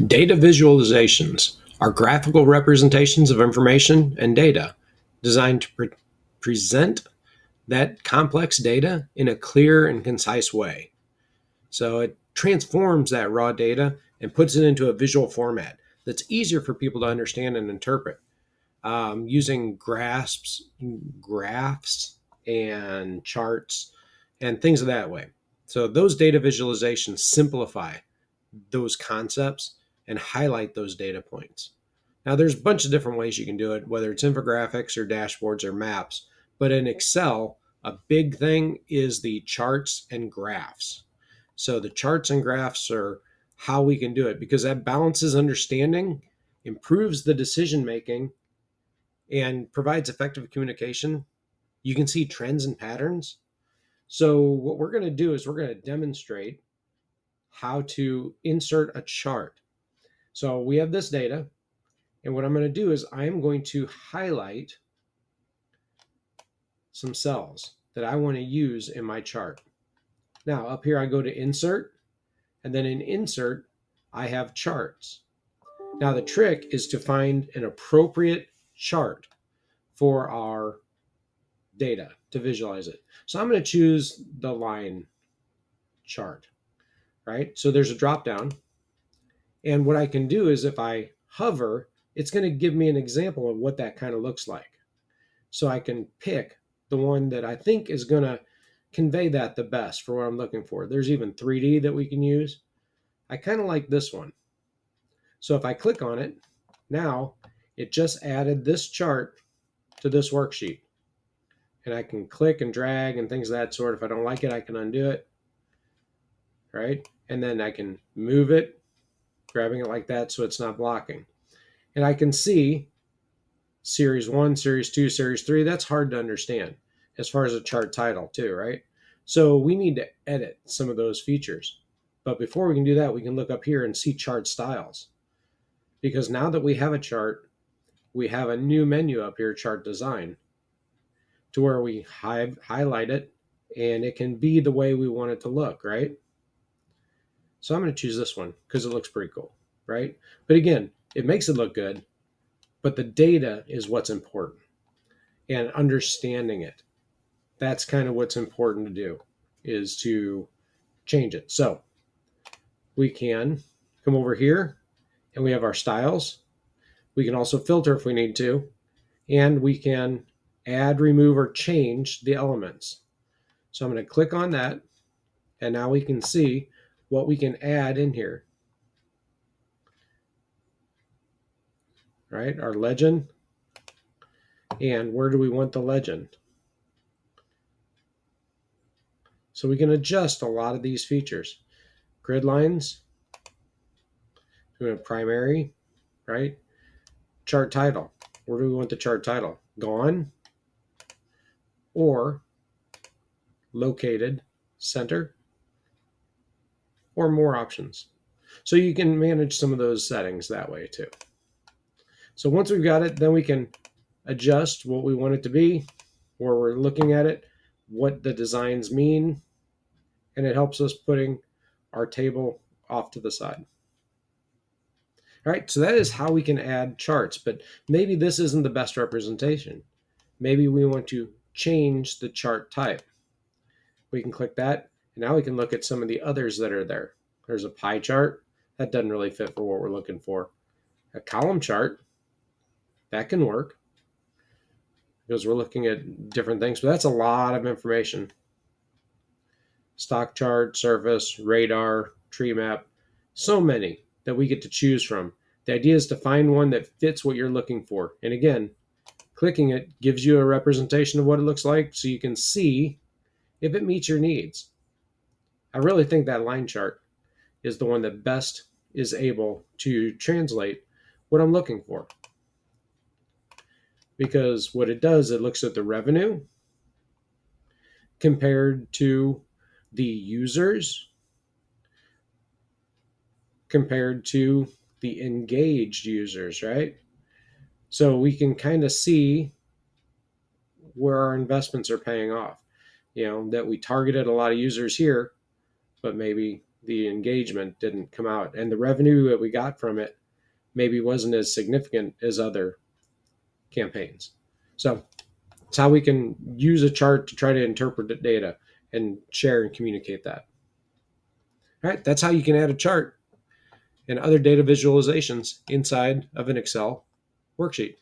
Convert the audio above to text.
Data visualizations are graphical representations of information and data designed to present that complex data in a clear and concise way. So it transforms that raw data and puts it into a visual format that's easier for people to understand and interpret using graphs, and charts and things of that way. So those data visualizations simplify those concepts and highlight those data points. Now, there's a bunch of different ways you can do it, whether it's infographics or dashboards or maps. But in Excel, a big thing is the charts and graphs. So the charts and graphs are how we can do it because that balances understanding, improves the decision making, and provides effective communication. You can see trends and patterns. So, what we're going to do is we're going to demonstrate how to insert a chart. So, we have this data, and what I'm going to do is I'm going to highlight some cells that I want to use in my chart. Now, up here, I go to Insert, and then in Insert, I have Charts. Now, the trick is to find an appropriate chart for our data to visualize it. So I'm going to choose the line chart, right? So there's a drop down. And what I can do is if I hover, it's going to give me an example of what that kind of looks like. So I can pick the one that I think is going to convey that the best for what I'm looking for. There's even 3D that we can use. I kind of like this one. So if I click on it, now it just added this chart to this worksheet. And I can click and drag and things of that sort. If I don't like it, I can undo it, right? And then I can move it, grabbing it like that so it's not blocking. And I can see Series 1, Series 2, Series 3. That's hard to understand as far as a chart title too, right? So we need to edit some of those features. But before we can do that, we can look up here and see chart styles. Because now that we have a chart, we have a new menu up here, Chart Design, to where we highlight it and it can be the way we want it to look, right? So I'm going to choose this one because it looks pretty cool, right? But again, it makes it look good, but the data is what's important and understanding it. That's kind of what's important to do is to change it. So we can come over here and we have our styles. We can also filter if we need to, and we can add, remove, or change the elements. So I'm going to click on that, and now we can see what we can add in here. Right, our legend, and where do we want the legend? So we can adjust a lot of these features. Grid lines, primary, right? Chart title, where do we want the chart title? Gone or located, center, or more options. So you can manage some of those settings that way too. So once we've got it, then we can adjust what we want it to be, where we're looking at it, what the designs mean, and it helps us putting our table off to the side. All right, so that is how we can add charts, but maybe this isn't the best representation. Maybe we want to change the chart type. We can click that, and now we can look at some of the others that are there. There's a pie chart. That doesn't really fit for what we're looking for. A column chart, that can work because we're looking at different things, but that's a lot of information. Stock chart, surface, radar, tree map, so many that we get to choose from. The idea is to find one that fits what you're looking for. And again, clicking it gives you a representation of what it looks like so you can see if it meets your needs. I really think that line chart is the one that best is able to translate what I'm looking for. Because what it does, it looks at the revenue compared to the users, compared to the engaged users, right? So we can kind of see where our investments are paying off. You know, that we targeted a lot of users here, but maybe the engagement didn't come out, and the revenue that we got from it maybe wasn't as significant as other campaigns. So it's how we can use a chart to try to interpret the data and share and communicate that. All right, that's how you can add a chart and other data visualizations inside of an Excel worksheet.